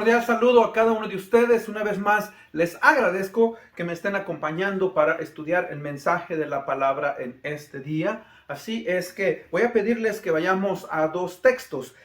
cordial saludo a cada uno de ustedes. Una vez más, les agradezco que me estén acompañando para estudiar el mensaje de la palabra en este día. Así es que voy a pedirles que vayamos a dos textos.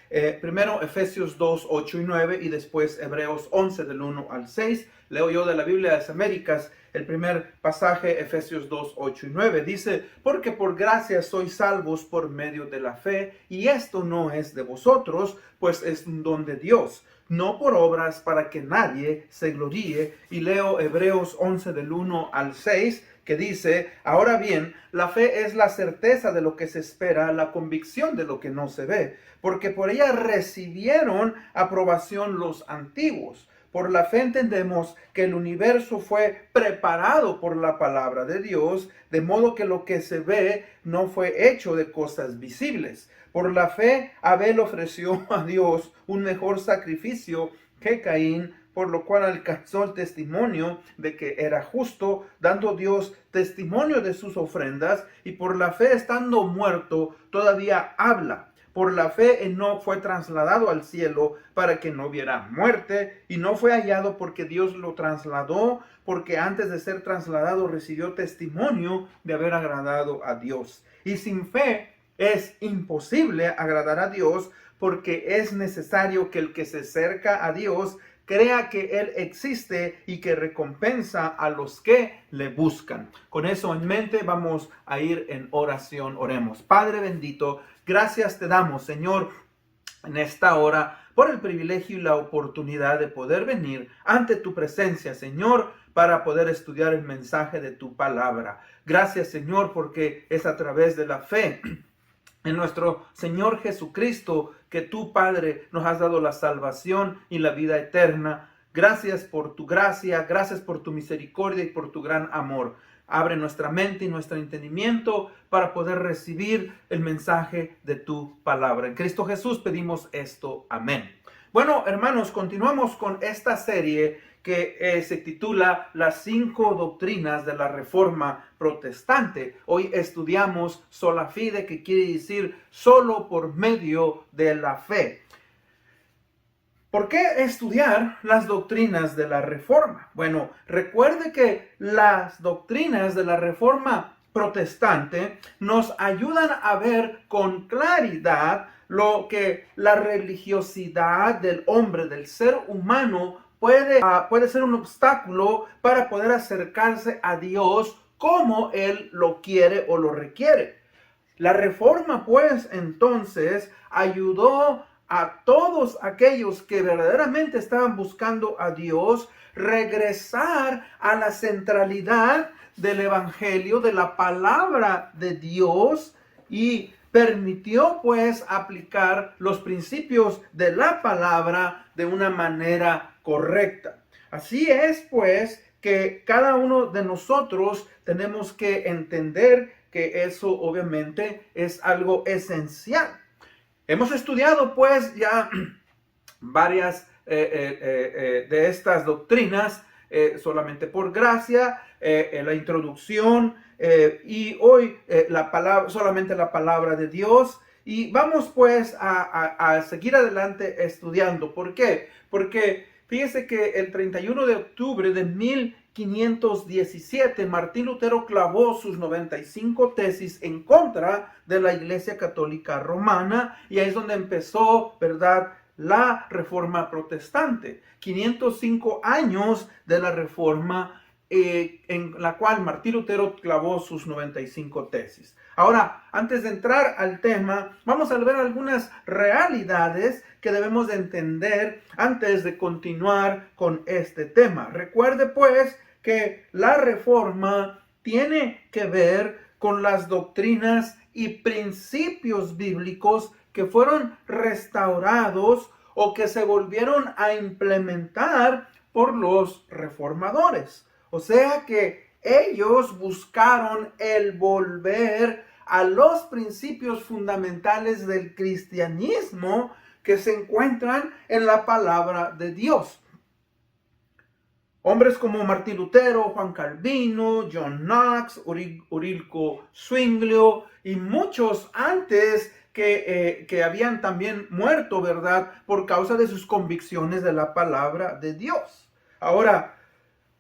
Primero Efesios 2, 8 y 9 y después Hebreos 11 del 1 al 6. Leo yo de la Biblia de las Américas. El primer pasaje, Efesios 2, 8 y 9, dice: porque por gracia sois salvos por medio de la fe, y esto no es de vosotros, pues es un don de Dios, no por obras para que nadie se gloríe. Y leo Hebreos 11 del 1 al 6, que dice: ahora bien, la fe es la certeza de lo que se espera, la convicción de lo que no se ve, porque por ella recibieron aprobación los antiguos. Por la fe entendemos que el universo fue preparado por la palabra de Dios, de modo que lo que se ve no fue hecho de cosas visibles. Por la fe Abel ofreció a Dios un mejor sacrificio que Caín, por lo cual alcanzó el testimonio de que era justo, dando Dios testimonio de sus ofrendas, y por la fe, estando muerto, todavía habla. Por la fe Enoc fue trasladado al cielo para que no viera muerte, y no fue hallado porque Dios lo trasladó, porque antes de ser trasladado recibió testimonio de haber agradado a Dios. Y sin fe es imposible agradar a Dios, porque es necesario que el que se acerca a Dios crea que Él existe y que recompensa a los que le buscan. Con eso en mente vamos a ir en oración. Oremos. Padre bendito, gracias te damos, Señor, en esta hora por el privilegio y la oportunidad de poder venir ante tu presencia, Señor, para poder estudiar el mensaje de tu palabra. Gracias, Señor, porque es a través de la fe en nuestro Señor Jesucristo que tú, Padre, nos has dado la salvación y la vida eterna. Gracias por tu gracia, gracias por tu misericordia y por tu gran amor. Abre nuestra mente y nuestro entendimiento para poder recibir el mensaje de tu palabra. En Cristo Jesús pedimos esto. Amén. Bueno, hermanos, continuamos con esta serie que se titula Las 5 doctrinas de la Reforma Protestante. Hoy estudiamos sola fide, que quiere decir solo por medio de la fe. ¿Por qué estudiar las doctrinas de la Reforma? Bueno, recuerde que las doctrinas de la Reforma Protestante nos ayudan a ver con claridad lo que la religiosidad del hombre, del ser humano, puede ser un obstáculo para poder acercarse a Dios como Él lo quiere o lo requiere. La Reforma, pues, entonces ayudó a todos aquellos que verdaderamente estaban buscando a Dios regresar a la centralidad del Evangelio, de la palabra de Dios, y permitió pues aplicar los principios de la palabra de una manera correcta. Así es pues que cada uno de nosotros tenemos que entender que eso obviamente es algo esencial. Hemos estudiado pues ya varias de estas doctrinas solamente por gracia, la introducción, y hoy solamente la palabra de Dios. Y vamos pues a seguir adelante estudiando. ¿Por qué? Porque fíjese que el 31 de octubre de 1517, Martín Lutero clavó sus 95 tesis en contra de la Iglesia Católica Romana, y ahí es donde empezó, ¿verdad?, la Reforma Protestante. 505 años de la Reforma, en la cual Martín Lutero clavó sus 95 tesis. Ahora, antes de entrar al tema, vamos a ver algunas realidades que debemos de entender antes de continuar con este tema. Recuerde pues que la Reforma tiene que ver con las doctrinas y principios bíblicos que fueron restaurados o que se volvieron a implementar por los reformadores. O sea que ellos buscaron el volver a los principios fundamentales del cristianismo que se encuentran en la palabra de Dios. Hombres como Martín Lutero, Juan Calvino, John Knox, Ulrico Zwinglio y muchos antes que habían también muerto, ¿verdad? Por causa de sus convicciones de la palabra de Dios. Ahora,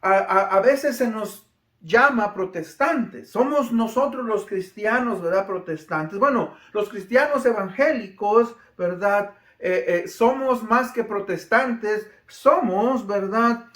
a veces se nos llama protestantes. Somos nosotros los cristianos, ¿verdad? Protestantes. Bueno, los cristianos evangélicos, ¿verdad? Somos más que protestantes, somos, ¿verdad?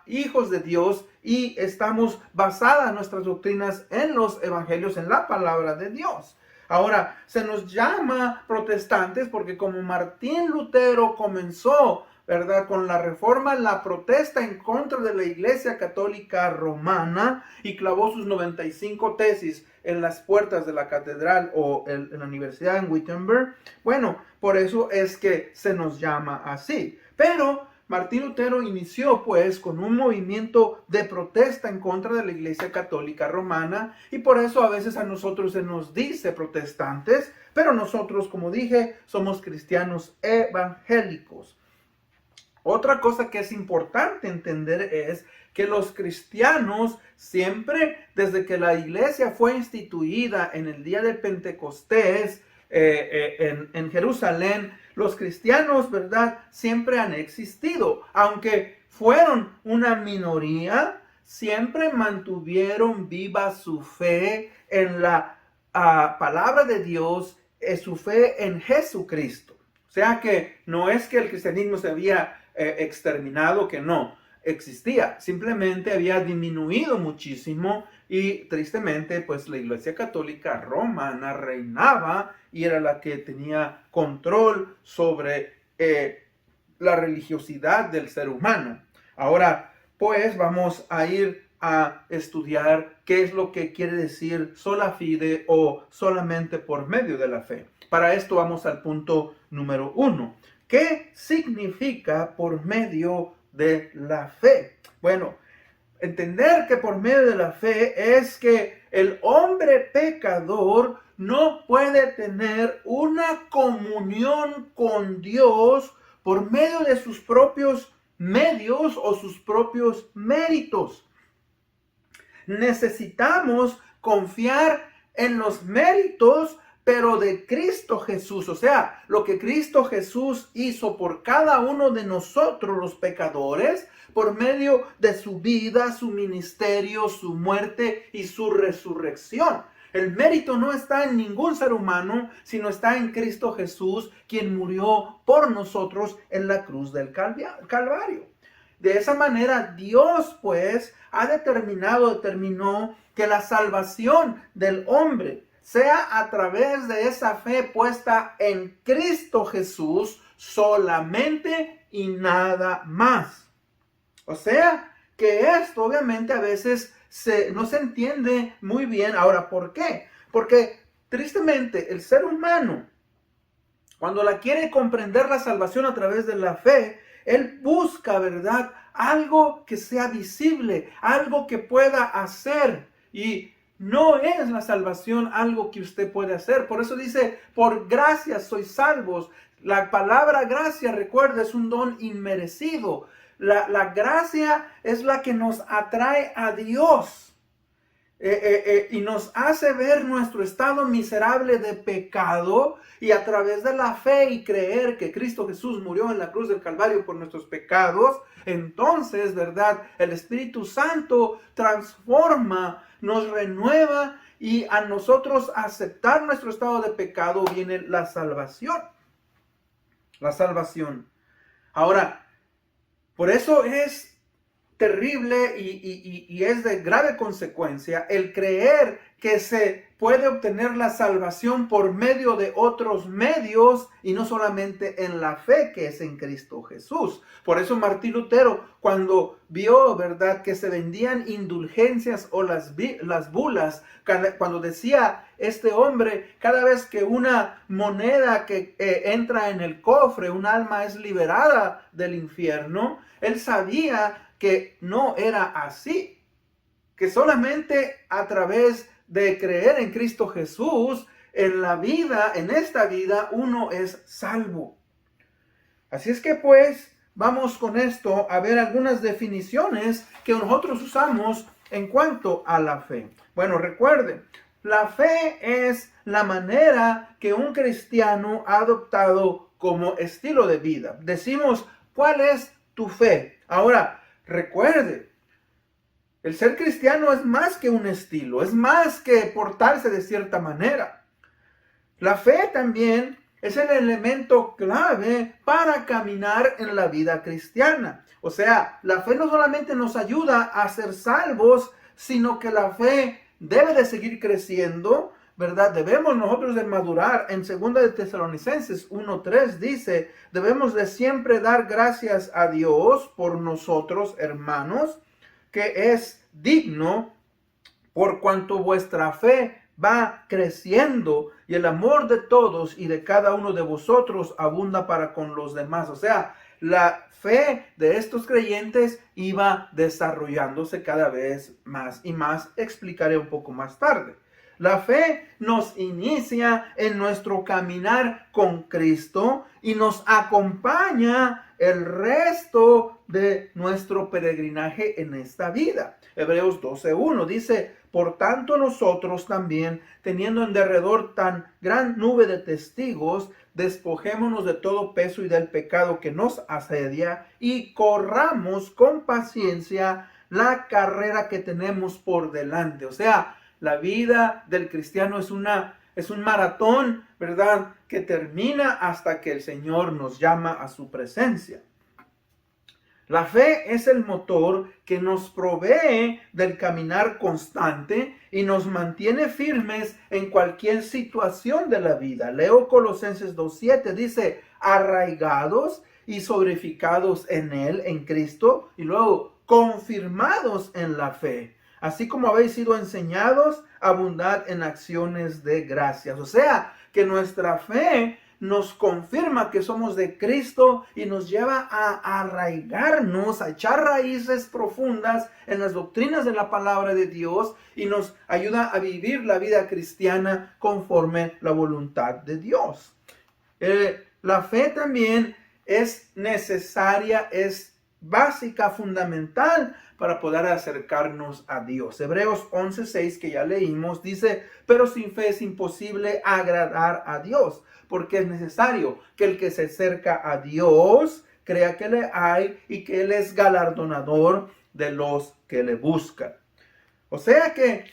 Hijos de Dios y estamos basadas nuestras doctrinas en los evangelios, en la palabra de Dios. Ahora, se nos llama protestantes porque como Martín Lutero comenzó, ¿verdad? Con la reforma, la protesta en contra de la Iglesia Católica Romana y clavó sus 95 tesis en las puertas de la catedral o en la universidad en Wittenberg. Bueno, por eso es que se nos llama así. Pero Martín Lutero inició pues con un movimiento de protesta en contra de la Iglesia Católica Romana y por eso a veces a nosotros se nos dice protestantes, pero nosotros, como dije, somos cristianos evangélicos. Otra cosa que es importante entender es que los cristianos siempre, desde que la iglesia fue instituida en el día de Pentecostés en Jerusalén, los cristianos, ¿verdad? Siempre han existido. Aunque fueron una minoría, siempre mantuvieron viva su fe en la palabra de Dios, su fe en Jesucristo. O sea que no es que el cristianismo se había exterminado, que no existía, simplemente había disminuido muchísimo y tristemente pues la Iglesia Católica Romana reinaba y era la que tenía control sobre la religiosidad del ser humano. Ahora pues vamos a ir a estudiar qué es lo que quiere decir sola fide o solamente por medio de la fe. Para esto vamos al punto número 1. ¿Qué significa por medio de la fe? Bueno, entender que por medio de la fe es que el hombre pecador no puede tener una comunión con Dios por medio de sus propios medios o sus propios méritos. Necesitamos confiar en los méritos pero de Cristo Jesús, o sea, lo que Cristo Jesús hizo por cada uno de nosotros los pecadores, por medio de su vida, su ministerio, su muerte y su resurrección. El mérito no está en ningún ser humano, sino está en Cristo Jesús, quien murió por nosotros en la cruz del Calvario. De esa manera, Dios pues determinó que la salvación del hombre sea a través de esa fe puesta en Cristo Jesús solamente y nada más. O sea, que esto obviamente a veces no se entiende muy bien. Ahora, ¿por qué? Porque tristemente el ser humano, cuando la quiere comprender la salvación a través de la fe, él busca, ¿verdad? Algo que sea visible, algo que pueda hacer y no es la salvación algo que usted puede hacer. Por eso dice, por gracia sois salvos. La palabra gracia, recuerda, es un don inmerecido. La gracia es la que nos atrae a Dios y nos hace ver nuestro estado miserable de pecado y a través de la fe y creer que Cristo Jesús murió en la cruz del Calvario por nuestros pecados, entonces, ¿verdad? El Espíritu Santo transforma, nos renueva y a nosotros aceptar nuestro estado de pecado viene la salvación. La salvación. Ahora, por eso es terrible y es de grave consecuencia el creer que se puede obtener la salvación por medio de otros medios y no solamente en la fe que es en Cristo Jesús. Por eso Martín Lutero, cuando vio, ¿verdad?, que se vendían indulgencias o las bulas, cuando decía este hombre, cada vez que una moneda que entra en el cofre, un alma es liberada del infierno, él sabía que no era así, que solamente a través de creer en Cristo Jesús, en la vida, en esta vida, uno es salvo. Así es que pues, vamos con esto a ver algunas definiciones que nosotros usamos en cuanto a la fe. Bueno, recuerden, la fe es la manera que un cristiano ha adoptado como estilo de vida. Decimos, ¿cuál es tu fe? Ahora, recuerde, el ser cristiano es más que un estilo, es más que portarse de cierta manera. La fe también es el elemento clave para caminar en la vida cristiana. O sea, la fe no solamente nos ayuda a ser salvos, sino que la fe debe de seguir creciendo, ¿verdad? Debemos nosotros de madurar. En 2 de Tesalonicenses 1:3 dice, debemos de siempre dar gracias a Dios por nosotros, hermanos, que es digno por cuanto vuestra fe va creciendo y el amor de todos y de cada uno de vosotros abunda para con los demás. O sea, la fe de estos creyentes iba desarrollándose cada vez más y más. Explicaré un poco más tarde. La fe nos inicia en nuestro caminar con Cristo y nos acompaña el resto de nuestro peregrinaje en esta vida. Hebreos 12:1 dice, por tanto nosotros también, teniendo en derredor tan gran nube de testigos, despojémonos de todo peso y del pecado que nos asedia y corramos con paciencia la carrera que tenemos por delante. O sea, la vida del cristiano es un maratón, ¿verdad? Que termina hasta que el Señor nos llama a su presencia. La fe es el motor que nos provee del caminar constante y nos mantiene firmes en cualquier situación de la vida. Leo Colosenses 2:7, dice, arraigados y sobreficados en Él, en Cristo, y luego confirmados en la fe. Así como habéis sido enseñados, abundad en acciones de gracias. O sea, que nuestra fe nos confirma que somos de Cristo y nos lleva a arraigarnos, a echar raíces profundas en las doctrinas de la palabra de Dios y nos ayuda a vivir la vida cristiana conforme la voluntad de Dios. La fe también es necesaria, es básica, fundamental para poder acercarnos a Dios. Hebreos 11:6 que ya leímos dice, pero sin fe es imposible agradar a Dios, porque es necesario que el que se acerca a Dios crea que le hay y que Él es galardonador de los que le buscan. O sea que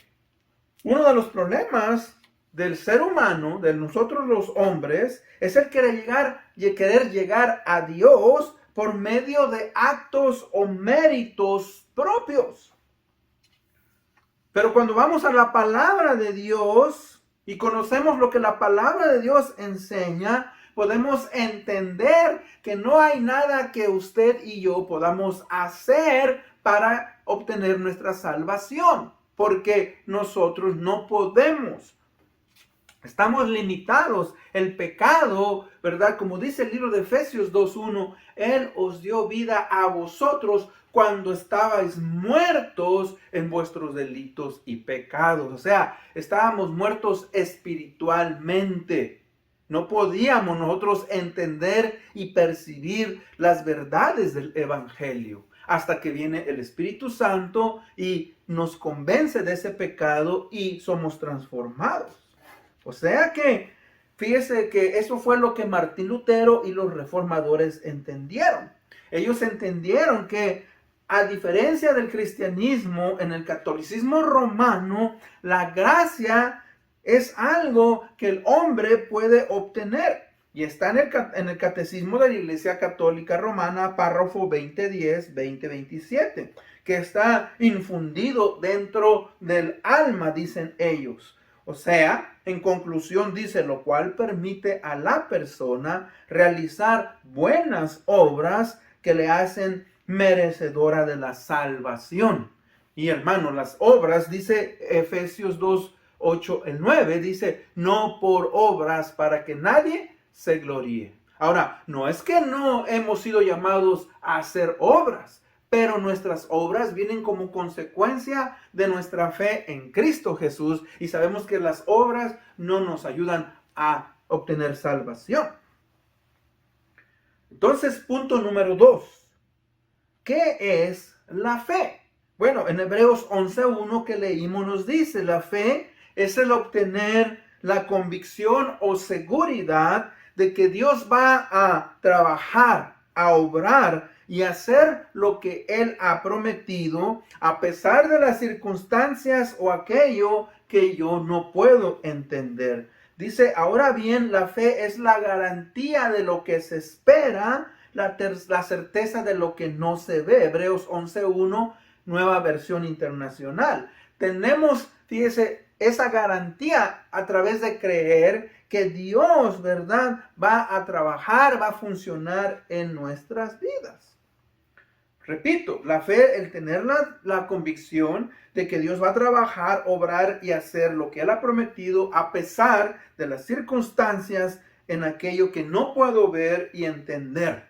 uno de los problemas del ser humano, de nosotros los hombres, es el querer llegar a Dios por medio de actos o méritos propios. Pero cuando vamos a la palabra de Dios y conocemos lo que la palabra de Dios enseña, podemos entender que no hay nada que usted y yo podamos hacer para obtener nuestra salvación, porque nosotros no podemos. Estamos limitados. El pecado, ¿verdad? Como dice el libro de Efesios 2:1, Él os dio vida a vosotros cuando estabais muertos en vuestros delitos y pecados. O sea, estábamos muertos espiritualmente. No podíamos nosotros entender y percibir las verdades del Evangelio hasta que viene el Espíritu Santo y nos convence de ese pecado y somos transformados. O sea que, fíjese que eso fue lo que Martín Lutero y los reformadores entendieron. Ellos entendieron que, a diferencia del cristianismo, en el catolicismo romano, la gracia es algo que el hombre puede obtener. Y está en el Catecismo de la Iglesia Católica Romana, párrafo 2010, 2027, que está infundido dentro del alma, dicen ellos. O sea, en conclusión dice, lo cual permite a la persona realizar buenas obras que le hacen merecedora de la salvación. Y hermano, las obras, dice Efesios 2:8-9, dice, no por obras para que nadie se gloríe. Ahora, no es que no hemos sido llamados a hacer obras, pero nuestras obras vienen como consecuencia de nuestra fe en Cristo Jesús y sabemos que las obras no nos ayudan a obtener salvación. Entonces, punto número 2. ¿Qué es la fe? Bueno, en Hebreos 11:1 que leímos nos dice, la fe es el obtener la convicción o seguridad de que Dios va a trabajar, a obrar y hacer lo que Él ha prometido, a pesar de las circunstancias o aquello que yo no puedo entender. Dice, ahora bien, la fe es la garantía de lo que se espera, la certeza de lo que no se ve. Hebreos 11:1, nueva versión internacional. Tenemos, fíjese, esa garantía a través de creer que Dios, ¿verdad?, va a trabajar, va a funcionar en nuestras vidas. Repito, la fe, el tener la convicción de que Dios va a trabajar, obrar y hacer lo que Él ha prometido a pesar de las circunstancias en aquello que no puedo ver y entender.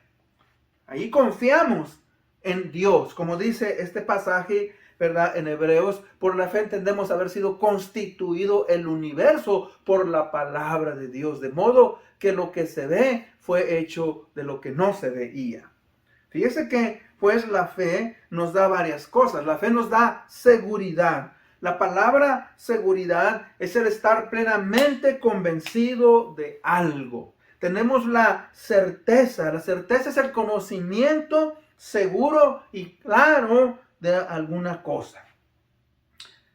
Ahí confiamos en Dios, como dice este pasaje, ¿verdad? En Hebreos, por la fe entendemos haber sido constituido el universo por la palabra de Dios, de modo que lo que se ve fue hecho de lo que no se veía. Fíjese que, pues, la fe nos da varias cosas. La fe nos da seguridad. La palabra seguridad es el estar plenamente convencido de algo. Tenemos la certeza. La certeza es el conocimiento seguro y claro de alguna cosa.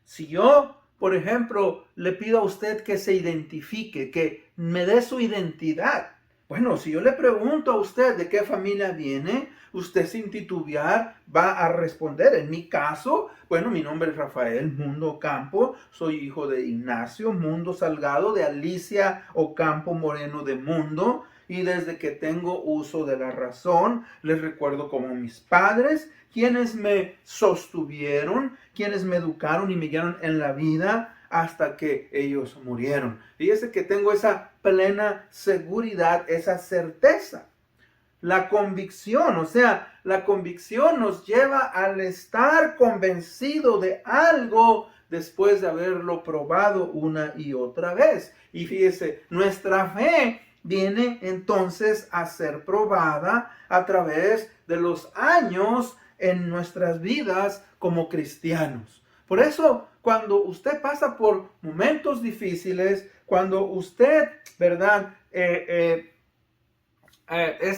Si yo, por ejemplo, le pido a usted que se identifique, que me dé su identidad. Bueno, si yo le pregunto a usted de qué familia viene, usted sin titubear va a responder. En mi caso, bueno, mi nombre es Rafael Mundo Ocampo, soy hijo de Ignacio Mundo Salgado, de Alicia Ocampo Moreno de Mundo, y desde que tengo uso de la razón, les recuerdo como mis padres, quienes me sostuvieron, quienes me educaron y me guiaron en la vida, hasta que ellos murieron. Fíjese que tengo esa plena seguridad, esa certeza. La convicción, o sea, la convicción nos lleva al estar convencido de algo después de haberlo probado una y otra vez. Y fíjese, nuestra fe viene entonces a ser probada a través de los años en nuestras vidas como cristianos. Por eso, cuando usted pasa por momentos difíciles, cuando usted, ¿verdad?, es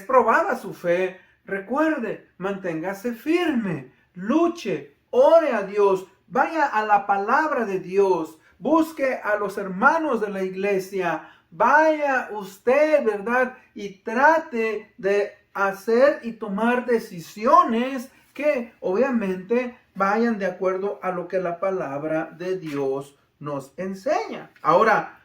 probada su fe, recuerde, manténgase firme, luche, ore a Dios, vaya a la palabra de Dios, busque a los hermanos de la iglesia, vaya usted, ¿verdad?, y trate de hacer y tomar decisiones que obviamente vayan de acuerdo a lo que la palabra de Dios nos enseña. Ahora,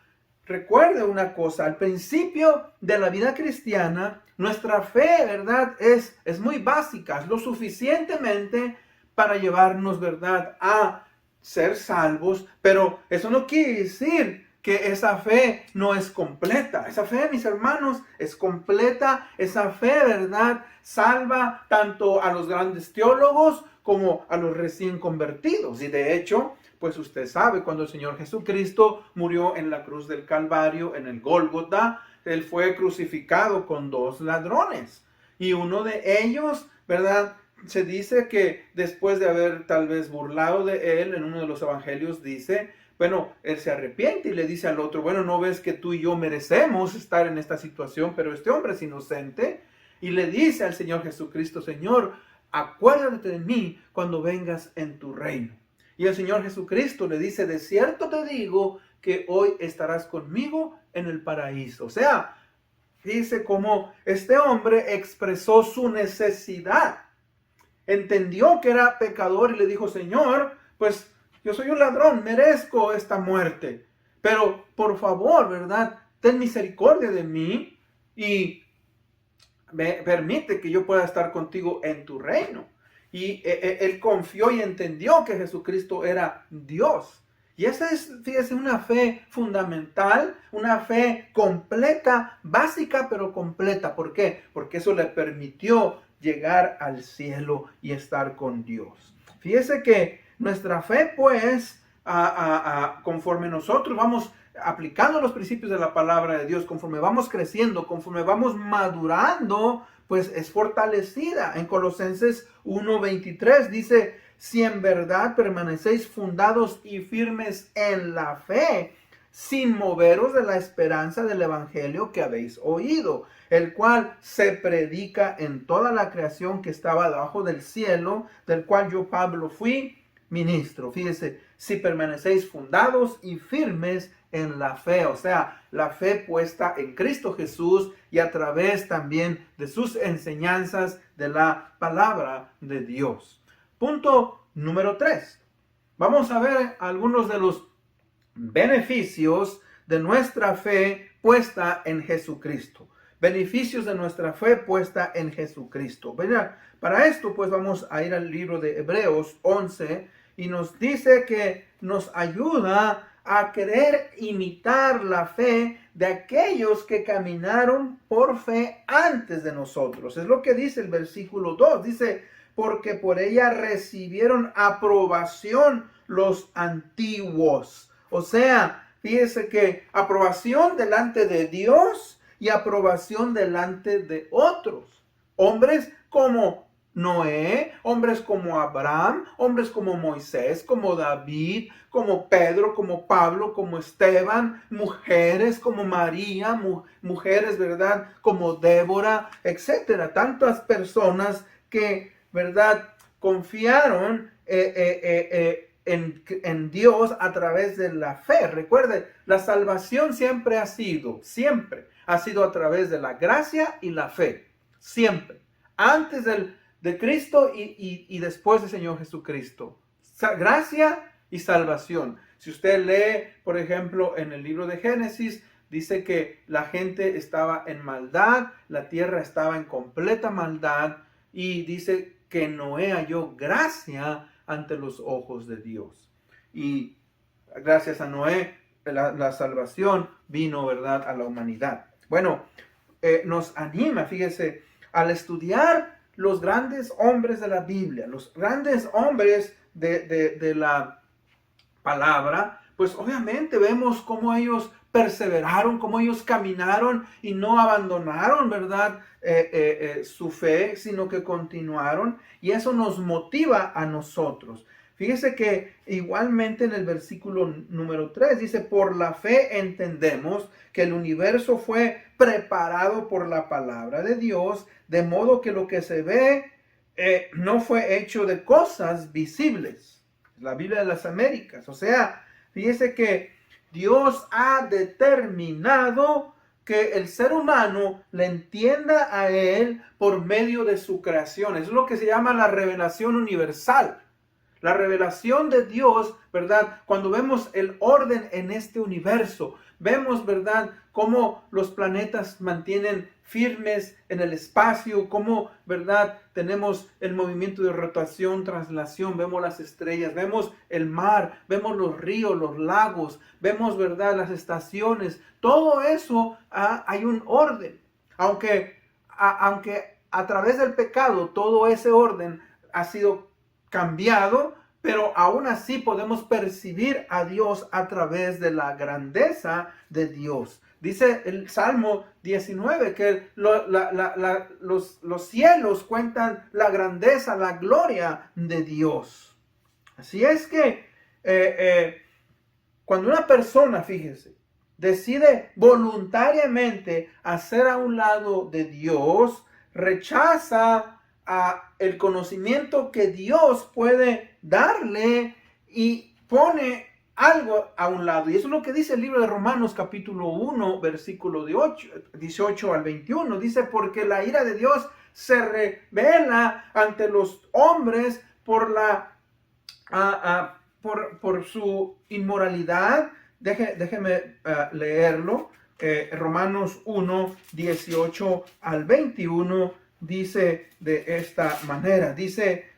recuerde una cosa, al principio de la vida cristiana, nuestra fe, ¿verdad?, es muy básica, es lo suficientemente para llevarnos, ¿verdad?, a ser salvos, pero eso no quiere decir que esa fe no es completa. Esa fe, mis hermanos, es completa. Esa fe, ¿verdad?, salva tanto a los grandes teólogos como a los recién convertidos. Y de hecho, pues usted sabe, cuando el Señor Jesucristo murió en la cruz del Calvario, en el Gólgota, Él fue crucificado con 2 ladrones. Y uno de ellos, ¿verdad?, se dice que después de haber tal vez burlado de Él, en uno de los evangelios dice, bueno, Él se arrepiente y le dice al otro, bueno, ¿no ves que tú y yo merecemos estar en esta situación? Pero este hombre es inocente. Y le dice al Señor Jesucristo, Señor, acuérdate de mí cuando vengas en tu reino. Y el Señor Jesucristo le dice, de cierto te digo que hoy estarás conmigo en el paraíso. O sea, dice cómo este hombre expresó su necesidad. Entendió que era pecador y le dijo, Señor, pues yo soy un ladrón, merezco esta muerte. Pero por favor, ¿verdad?, ten misericordia de mí y permite que yo pueda estar contigo en tu reino. Y él confió y entendió que Jesucristo era Dios. Y esa es, fíjese, una fe fundamental, una fe completa, básica pero completa. ¿Por qué? Porque eso le permitió llegar al cielo y estar con Dios. Fíjese que nuestra fe, pues, conforme nosotros vamos aplicando los principios de la palabra de Dios, conforme vamos creciendo, conforme vamos madurando, pues es fortalecida. En Colosenses 1:23 dice: si en verdad permanecéis fundados y firmes en la fe, sin moveros de la esperanza del evangelio que habéis oído, el cual se predica en toda la creación que estaba debajo del cielo, del cual yo, Pablo, fui ministro. Fíjese, si permanecéis fundados y firmes en la fe, o sea, la fe puesta en Cristo Jesús y a través también de sus enseñanzas de la palabra de Dios. Punto número 3. Vamos a ver algunos de los beneficios de nuestra fe puesta en Jesucristo. Beneficios de nuestra fe puesta en Jesucristo. Para esto, pues vamos a ir al libro de Hebreos 11 y nos dice que nos ayuda a querer imitar la fe de aquellos que caminaron por fe antes de nosotros. Es lo que dice el versículo 2. Dice: porque por ella recibieron aprobación los antiguos. O sea, fíjese que aprobación delante de Dios y aprobación delante de otros. Hombres como Noé, hombres como Abraham, hombres como Moisés, como David, como Pedro, como Pablo, como Esteban, mujeres como María, mujeres, ¿verdad? Como Débora, etcétera. Tantas personas que, ¿verdad?, confiaron en Dios a través de la fe. Recuerde, la salvación siempre ha sido a través de la gracia y la fe. Siempre. Antes de Cristo y después del Señor Jesucristo. Gracia y salvación. Si usted lee, por ejemplo, en el libro de Génesis, dice que la gente estaba en maldad, la tierra estaba en completa maldad, y dice que Noé halló gracia ante los ojos de Dios. Y gracias a Noé, la salvación vino, ¿verdad?, a la humanidad. Bueno, nos anima, fíjese, al estudiar los grandes hombres de la Biblia, los grandes hombres de la palabra, pues obviamente vemos cómo ellos perseveraron, cómo ellos caminaron y no abandonaron, ¿verdad?, su fe, sino que continuaron, y eso nos motiva a nosotros. Fíjese que igualmente en el versículo número 3 dice: por la fe entendemos que el universo fue preparado por la palabra de Dios, de modo que lo que se ve no fue hecho de cosas visibles. La Biblia de las Américas. O sea, fíjese que Dios ha determinado que el ser humano le entienda a Él por medio de su creación. Es lo que se llama la revelación universal. La revelación de Dios, ¿verdad? Cuando vemos el orden en este universo, vemos, ¿verdad?, cómo los planetas mantienen firmes en el espacio, cómo, ¿verdad?, tenemos el movimiento de rotación, traslación, vemos las estrellas, vemos el mar, vemos los ríos, los lagos, vemos, ¿verdad?, las estaciones. Todo eso hay un orden. Aunque a través del pecado todo ese orden ha sido cambiado, pero aún así podemos percibir a Dios a través de la grandeza de Dios. Dice el Salmo 19 que los cielos cuentan la grandeza, la gloria de Dios. Así es que cuando una persona, fíjese, decide voluntariamente hacer a un lado de Dios, rechaza el conocimiento que Dios puede darle y pone algo a un lado. Y eso es lo que dice el libro de Romanos capítulo 1, versículo 18 al 21. Dice: porque la ira de Dios se revela ante los hombres por su inmoralidad. Déjeme leerlo. Romanos 1, 18 al 21. Dice de esta manera, dice: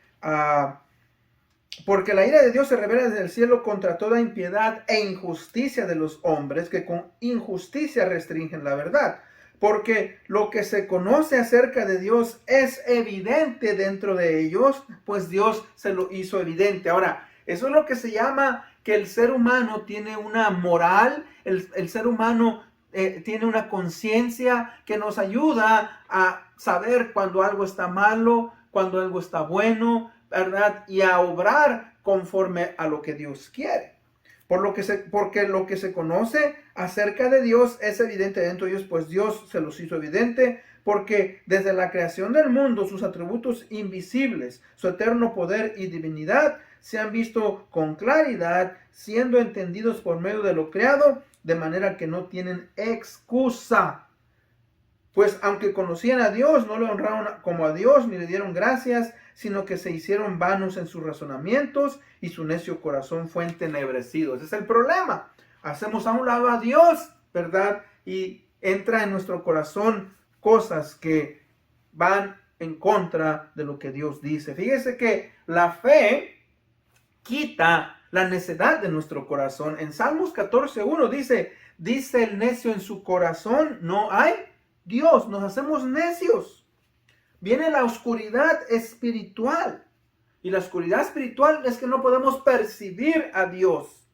porque la ira de Dios se revela desde el cielo contra toda impiedad e injusticia de los hombres, que con injusticia restringen la verdad. Porque lo que se conoce acerca de Dios es evidente dentro de ellos, pues Dios se lo hizo evidente. Ahora, eso es lo que se llama que el ser humano tiene una moral, el ser humano tiene una conciencia que nos ayuda a saber cuando algo está malo, cuando algo está bueno, ¿verdad? Y a obrar conforme a lo que Dios quiere. Porque lo que se conoce acerca de Dios es evidente dentro de ellos, pues Dios se los hizo evidente, porque desde la creación del mundo sus atributos invisibles, su eterno poder y divinidad se han visto con claridad, siendo entendidos por medio de lo creado, de manera que no tienen excusa. Pues aunque conocían a Dios, no le honraron como a Dios, ni le dieron gracias, sino que se hicieron vanos en sus razonamientos, y su necio corazón fue entenebrecido. Ese es el problema. Hacemos a un lado a Dios, ¿verdad? Y entra en nuestro corazón cosas que van en contra de lo que Dios dice. Fíjese que la fe quita la necedad de nuestro corazón. En Salmos 14:1 dice el necio en su corazón, no hay Dios. Nos hacemos necios. Viene la oscuridad espiritual. Y la oscuridad espiritual es que no podemos percibir a Dios.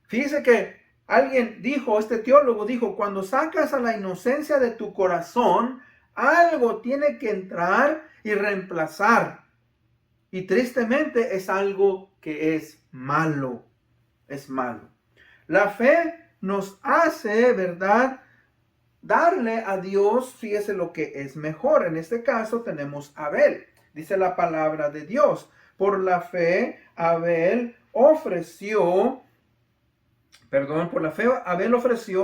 Fíjese que alguien dijo, este teólogo dijo, cuando sacas a la inocencia de tu corazón, algo tiene que entrar y reemplazar. Y tristemente es algo que es malo. Es malo. La fe nos hace, ¿verdad?, darle a Dios, fíjese lo que es mejor. En este caso tenemos a Abel. Dice la palabra de Dios. Por la fe, Abel ofreció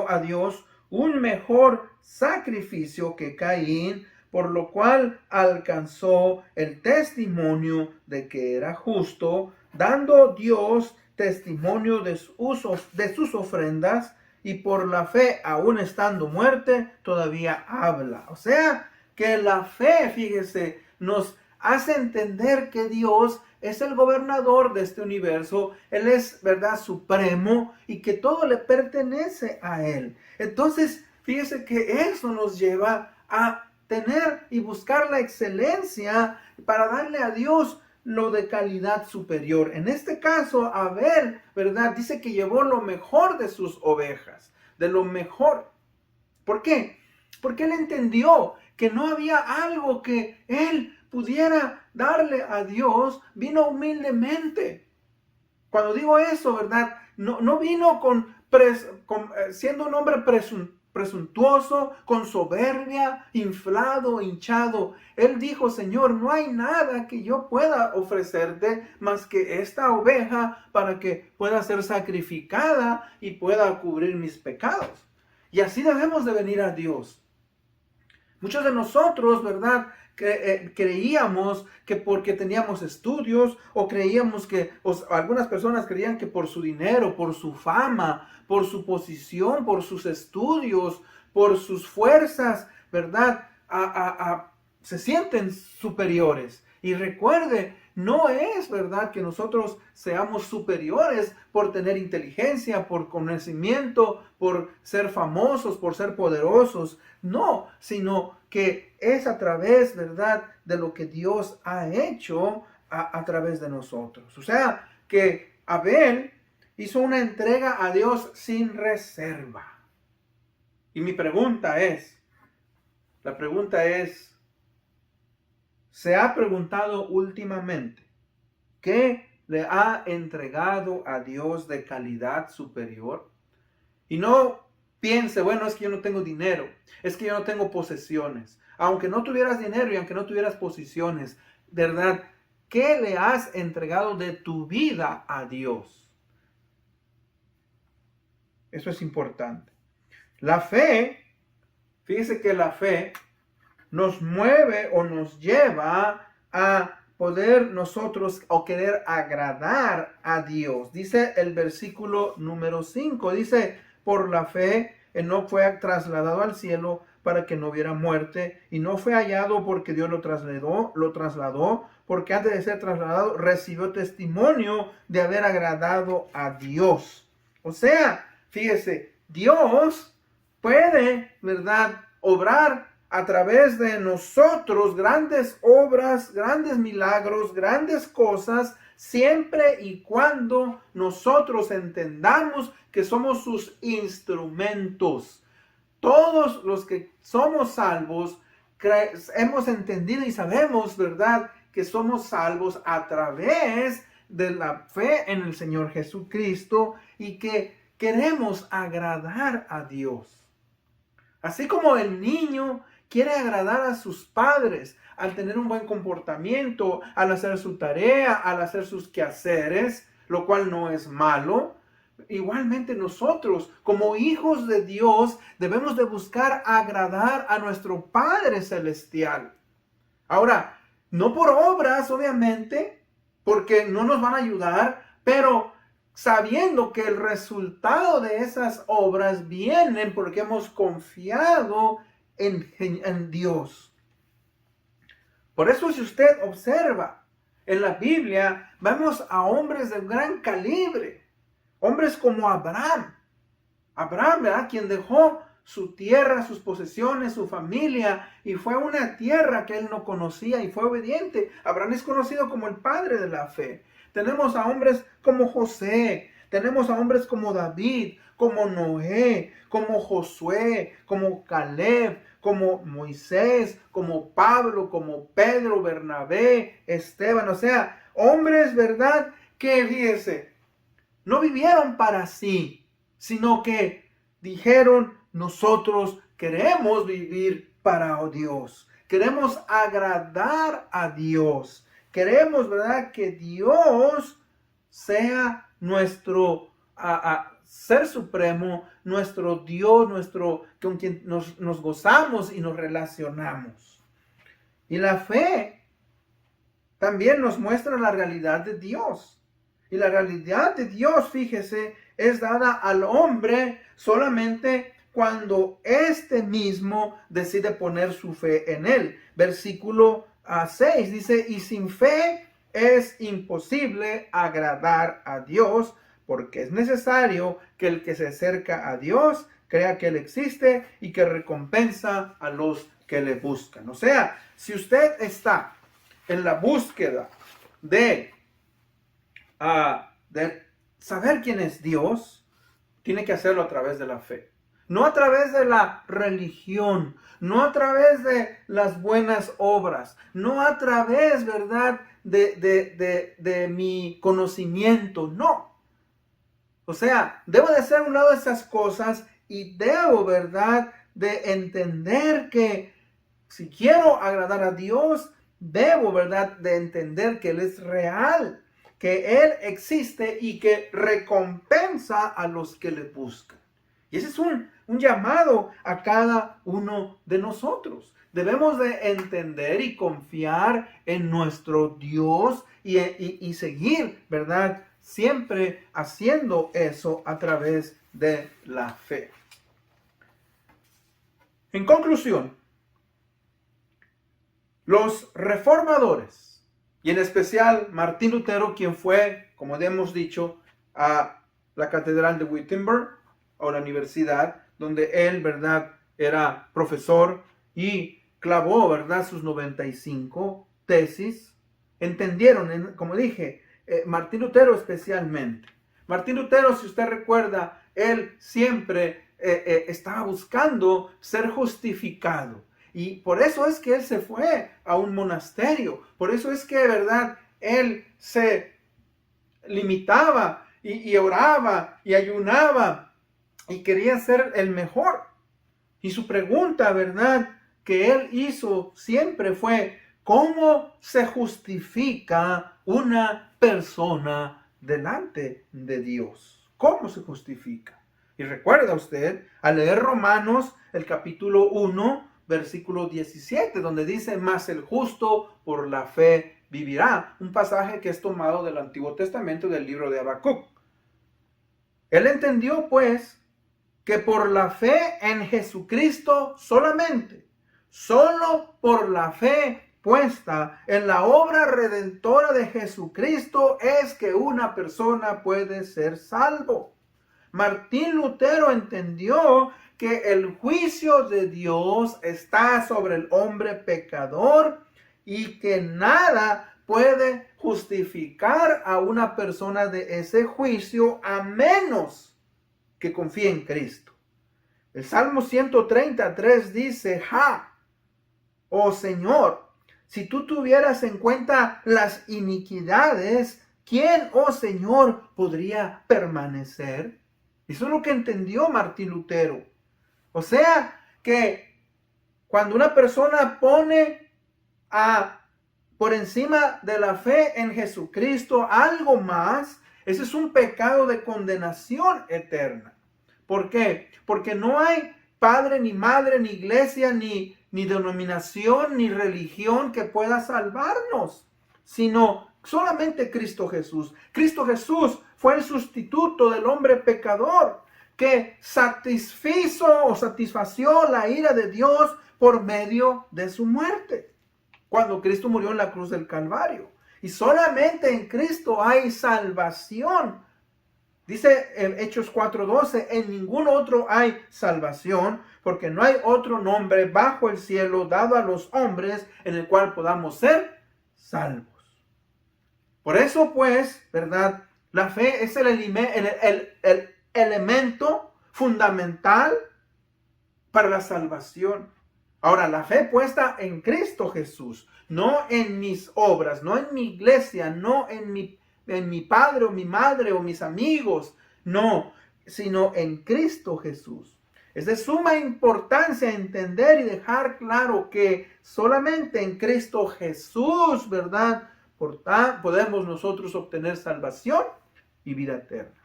a Dios un mejor sacrificio que Caín, por lo cual alcanzó el testimonio de que era justo, dando Dios testimonio de sus ofrendas, y por la fe, aún estando muerte, todavía habla. O sea, que la fe, fíjese, nos hace entender que Dios es el gobernador de este universo. Él es, ¿verdad?, supremo, y que todo le pertenece a Él. Entonces, fíjese que eso nos lleva a tener y buscar la excelencia para darle a Dios lo de calidad superior. En este caso, Abel, ¿verdad?, dice que llevó lo mejor de sus ovejas, de lo mejor. ¿Por qué? Porque él entendió que no había algo que él pudiera darle a Dios. Vino humildemente. Cuando digo eso, ¿verdad?, no vino siendo un hombre presuntuoso, con soberbia, inflado, hinchado. Él dijo, Señor, no hay nada que yo pueda ofrecerte más que esta oveja para que pueda ser sacrificada y pueda cubrir mis pecados. Y así debemos de venir a Dios. Muchos de nosotros, ¿verdad?, creíamos que porque teníamos estudios, o creíamos que, algunas personas creían que por su dinero, por su fama, por su posición, por sus estudios, por sus fuerzas, ¿verdad?, se sienten superiores. Y recuerde, no es verdad que nosotros seamos superiores por tener inteligencia, por conocimiento, por ser famosos, por ser poderosos. No, sino que es a través, ¿verdad?, de lo que Dios ha hecho a través de nosotros. O sea, que Abel hizo una entrega a Dios sin reserva. Y mi pregunta es, ¿se ha preguntado últimamente qué le ha entregado a Dios de calidad superior? Y no piense, bueno, es que yo no tengo dinero, es que yo no tengo posesiones. Aunque no tuvieras dinero y aunque no tuvieras posesiones, ¿verdad?, ¿qué le has entregado de tu vida a Dios? Eso es importante. La fe, fíjese que la fe nos mueve o nos lleva a poder nosotros o querer agradar a Dios. Dice el versículo número 5, dice, por la fe Enoc fue trasladado al cielo para que no hubiera muerte, y no fue hallado porque Dios lo trasladó, porque antes de ser trasladado recibió testimonio de haber agradado a Dios. O sea, fíjese, Dios puede, ¿verdad?, obrar a través de nosotros grandes obras, grandes milagros, grandes cosas, siempre y cuando nosotros entendamos que somos sus instrumentos. Todos los que somos salvos, hemos entendido y sabemos, ¿verdad?, que somos salvos a través de la fe en el Señor Jesucristo y que queremos agradar a Dios. Así como el niño quiere agradar a sus padres al tener un buen comportamiento, al hacer su tarea, al hacer sus quehaceres, lo cual no es malo. Igualmente nosotros, como hijos de Dios, debemos de buscar agradar a nuestro Padre Celestial. Ahora, no por obras, obviamente, porque no nos van a ayudar, pero sabiendo que el resultado de esas obras vienen porque hemos confiado en Dios. Por eso, si usted observa en la Biblia, vemos a hombres de gran calibre. Hombres como Abraham, ¿verdad?, quien dejó su tierra, sus posesiones, su familia, y fue a una tierra que él no conocía y fue obediente. Abraham es conocido como el padre de la fe. Tenemos a hombres como José, tenemos a hombres como David, como Noé, como Josué, como Caleb, como Moisés, como Pablo, como Pedro, Bernabé, Esteban. O sea, hombres, ¿verdad?, que, fíjese, no vivieron para sí, sino que dijeron, nosotros queremos vivir para Dios. Queremos agradar a Dios. Queremos, ¿verdad?, que Dios sea nuestro ser supremo, nuestro Dios, con quien nos gozamos y nos relacionamos. Y la fe también nos muestra la realidad de Dios. Y la realidad de Dios, fíjese, es dada al hombre solamente cuando éste mismo decide poner su fe en él. Versículo 6 dice, y sin fe es imposible agradar a Dios, porque es necesario que el que se acerca a Dios crea que Él existe y que recompensa a los que le buscan. O sea, si usted está en la búsqueda de saber quién es Dios, tiene que hacerlo a través de la fe. No a través de la religión, no a través de las buenas obras, no a través, ¿verdad?, de mi conocimiento, no. O sea, debo de hacer a un lado esas cosas y debo, ¿verdad?, de entender que si quiero agradar a Dios, debo, ¿verdad?, de entender que Él es real, que Él existe y que recompensa a los que le buscan. Y ese es un llamado a cada uno de nosotros. Debemos de entender y confiar en nuestro Dios y seguir, ¿verdad?, siempre haciendo eso a través de la fe. En conclusión, los reformadores, y en especial Martín Lutero, quien fue, como hemos dicho, a la Catedral de Wittenberg, o la universidad, donde él, ¿verdad?, era profesor y clavó, ¿verdad?, sus 95 tesis. Entendieron, como dije, Martín Lutero especialmente. Martín Lutero, si usted recuerda, él siempre estaba buscando ser justificado. Y por eso es que él se fue a un monasterio. Por eso es que, ¿verdad?, él se limitaba y oraba y ayunaba y quería ser el mejor. Y su pregunta, ¿verdad?, que él hizo siempre fue, ¿cómo se justifica una persona delante de Dios? ¿Cómo se justifica? Y recuerda usted, al leer Romanos, el capítulo 1, versículo 17, donde dice, mas el justo por la fe vivirá. Un pasaje que es tomado del Antiguo Testamento, del libro de Habacuc. Él entendió, pues, que por la fe en Jesucristo solamente, solo por la fe puesta en la obra redentora de Jesucristo es que una persona puede ser salvo. Martín Lutero entendió que el juicio de Dios está sobre el hombre pecador y que nada puede justificar a una persona de ese juicio a menos que confíe en Cristo. El Salmo 133 dice: oh Señor, si tú tuvieras en cuenta las iniquidades, ¿quién, oh Señor, podría permanecer? Eso es lo que entendió Martín Lutero. O sea que cuando una persona pone por encima de la fe en Jesucristo algo más, ese es un pecado de condenación eterna. ¿Por qué? Porque no hay padre, ni madre, ni iglesia, ni denominación, ni religión que pueda salvarnos, sino solamente Cristo Jesús. Cristo Jesús fue el sustituto del hombre pecador que satisfació la ira de Dios por medio de su muerte, cuando Cristo murió en la cruz del Calvario. Y solamente en Cristo hay salvación. Dice en Hechos 4:12, en ningún otro hay salvación, porque no hay otro nombre bajo el cielo dado a los hombres en el cual podamos ser salvos. Por eso pues, ¿verdad? La fe es el elemento fundamental para la salvación. Ahora, la fe puesta en Cristo Jesús, no en mis obras, no en mi iglesia, no en mi padre o mi madre o mis amigos, no, sino en Cristo Jesús. Es de suma importancia entender y dejar claro que solamente en Cristo Jesús, ¿verdad? Podemos nosotros obtener salvación y vida eterna.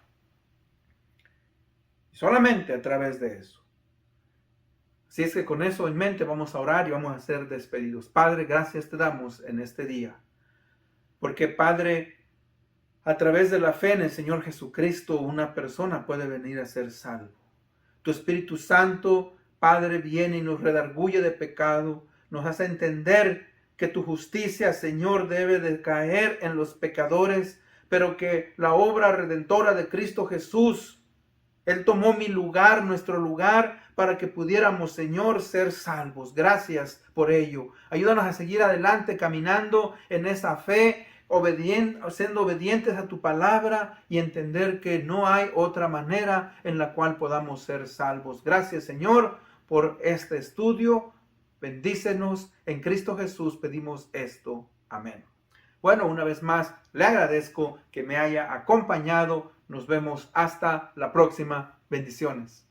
Solamente a través de eso. Así es que con eso en mente vamos a orar y vamos a ser despedidos. Padre, gracias te damos en este día. Porque Padre, a través de la fe en el Señor Jesucristo, una persona puede venir a ser salvo. Tu Espíritu Santo, Padre, viene y nos redarguye de pecado, nos hace entender que tu justicia, Señor, debe de caer en los pecadores, pero que la obra redentora de Cristo Jesús, Él tomó mi lugar, nuestro lugar, para que pudiéramos, Señor, ser salvos. Gracias por ello. Ayúdanos a seguir adelante, caminando en esa fe, siendo obedientes a tu palabra y entender que no hay otra manera en la cual podamos ser salvos. Gracias, Señor, por este estudio. Bendícenos. En Cristo Jesús pedimos esto. Amén. Bueno, una vez más, le agradezco que me haya acompañado. Nos vemos hasta la próxima. Bendiciones.